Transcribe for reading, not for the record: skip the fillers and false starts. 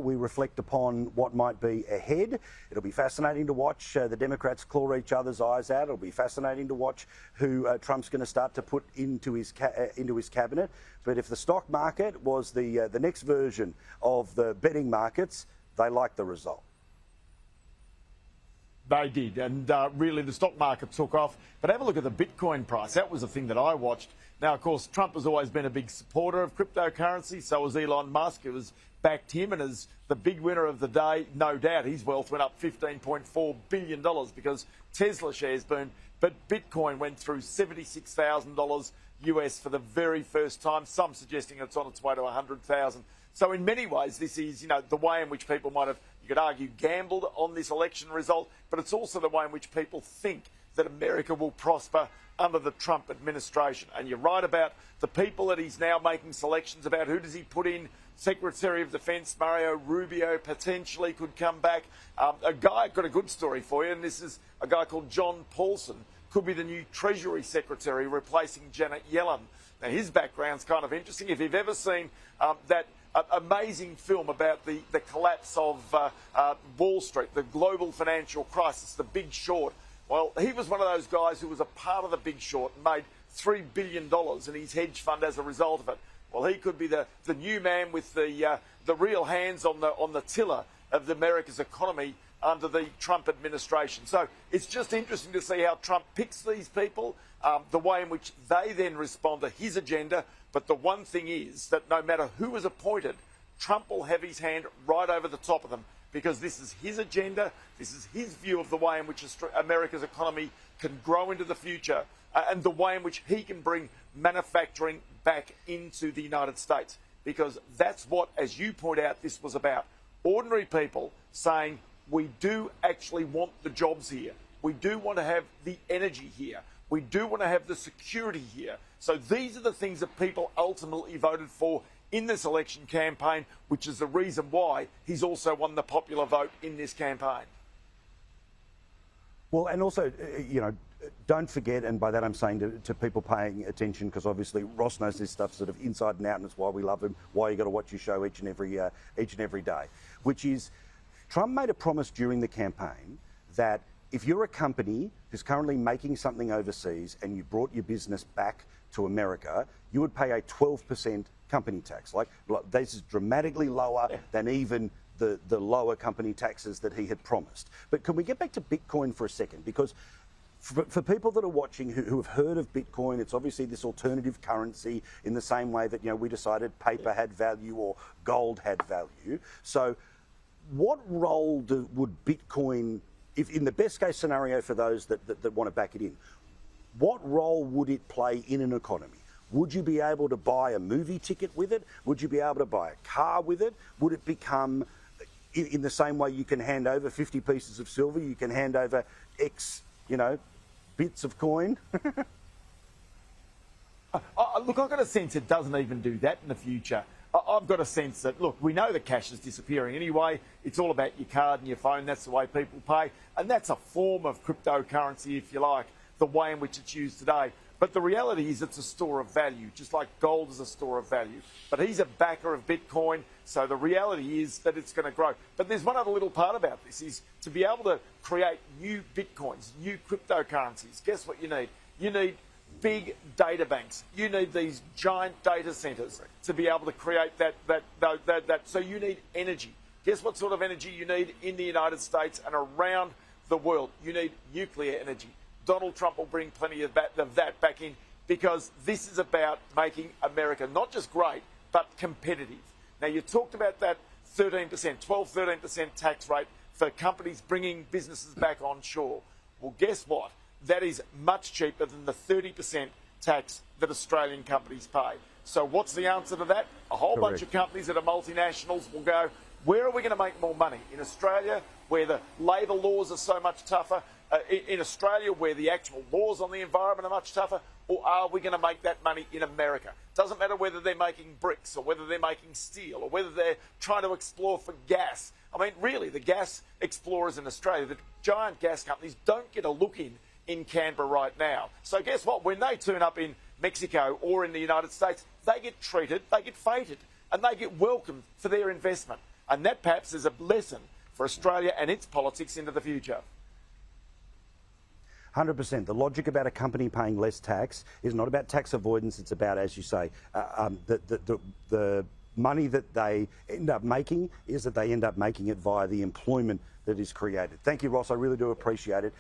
We reflect upon what might be ahead. It'll be fascinating to watch the Democrats claw each other's eyes out. It'll be fascinating to watch who Trump's going to start to put into his cabinet. But if the stock market was the next version of the betting markets, they like the result. They did, and really the stock market took off. But have a look at the Bitcoin price. That was the thing that I watched. Now, of course, Trump has always been a big supporter of cryptocurrency. So was Elon Musk, who has backed him, and as the big winner of the day, no doubt, his wealth went up $15.4 billion because Tesla shares boomed. But Bitcoin went through $76,000 US for the very first time, some suggesting it's on its way to 100,000. So in many ways, this is, the way in which people might have, you could argue, gambled on this election result, but it's also the way in which people think that America will prosper under the Trump administration. And you're right about the people that he's now making selections about. Who does he put in? Secretary of Defense Mario Rubio potentially could come back. A guy, got a good story for you, and this is a guy called John Paulson, could be the new Treasury Secretary replacing Janet Yellen. Now, his background's kind of interesting. If you've ever seen that amazing film about the collapse of Wall Street, the global financial crisis, The Big Short, well, he was one of those guys who was a part of The Big Short and made $3 billion in his hedge fund as a result of it. Well, he could be the new man with the real hands on the tiller of America's economy under the Trump administration. So it's just interesting to see how Trump picks these people, the way in which they then respond to his agenda. But the one thing is that no matter who is appointed, Trump will have his hand right over the top of them, because this is his agenda, this is his view of the way in which America's economy can grow into the future, and the way in which he can bring manufacturing back into the United States. Because that's what, as you point out, this was about. Ordinary people saying, we do actually want the jobs here. We do want to have the energy here. We do want to have the security here. So these are the things that people ultimately voted for in this election campaign, which is the reason why he's also won the popular vote in this campaign. Well, and also, don't forget, and by that I'm saying to people paying attention, because obviously Ross knows this stuff sort of inside and out, and it's why we love him, why you got to watch his show each and every day, which is Trump made a promise during the campaign that if you're a company who's currently making something overseas and you brought your business back to America, you would pay a 12% company tax. Like this is dramatically lower than even the lower company taxes that he had promised. But can we get back to Bitcoin for a second? Because for people that are watching who have heard of Bitcoin, it's obviously this alternative currency in the same way that we decided paper had value or gold had value. So what role would Bitcoin, if in the best case scenario for those that want to back it in, what role would it play in an economy? Would you be able to buy a movie ticket with it? Would you be able to buy a car with it? Would it become, in the same way you can hand over 50 pieces of silver, you can hand over X, bits of coin? Look, I've got a sense it doesn't even do that in the future. I've got a sense that, look, we know the cash is disappearing anyway. It's all about your card and your phone. That's the way people pay. And that's a form of cryptocurrency, if you like, the way in which it's used today. But the reality is it's a store of value, just like gold is a store of value. But he's a backer of Bitcoin, so the reality is that it's going to grow. But there's one other little part about this, is to be able to create new Bitcoins, new cryptocurrencies. Guess what you need? You need big data banks. You need these giant data centers to be able to create that. So you need energy. Guess what sort of energy you need in the United States and around the world? You need nuclear energy. Donald Trump will bring plenty of that back in, because this is about making America not just great, but competitive. Now, you talked about that 13% tax rate for companies bringing businesses back onshore. Well, guess what? That is much cheaper than the 30% tax that Australian companies pay. So what's the answer to that? A whole bunch of companies that are multinationals will go, where are we going to make more money? In Australia, where the labour laws are so much tougher? In Australia, where the actual laws on the environment are much tougher? Or are we going to make that money in America? Doesn't matter whether they're making bricks or whether they're making steel or whether they're trying to explore for gas. I mean, really, the gas explorers in Australia, the giant gas companies, don't get a look in Canberra right now. So guess what? When they turn up in Mexico or in the United States, they get treated, they get feted, and they get welcomed for their investment. And that perhaps is a lesson for Australia and its politics into the future. 100%. The logic about a company paying less tax is not about tax avoidance. It's about, as you say, the money that they end up making is that they end up making it via the employment that is created. Thank you, Ross. I really do appreciate it.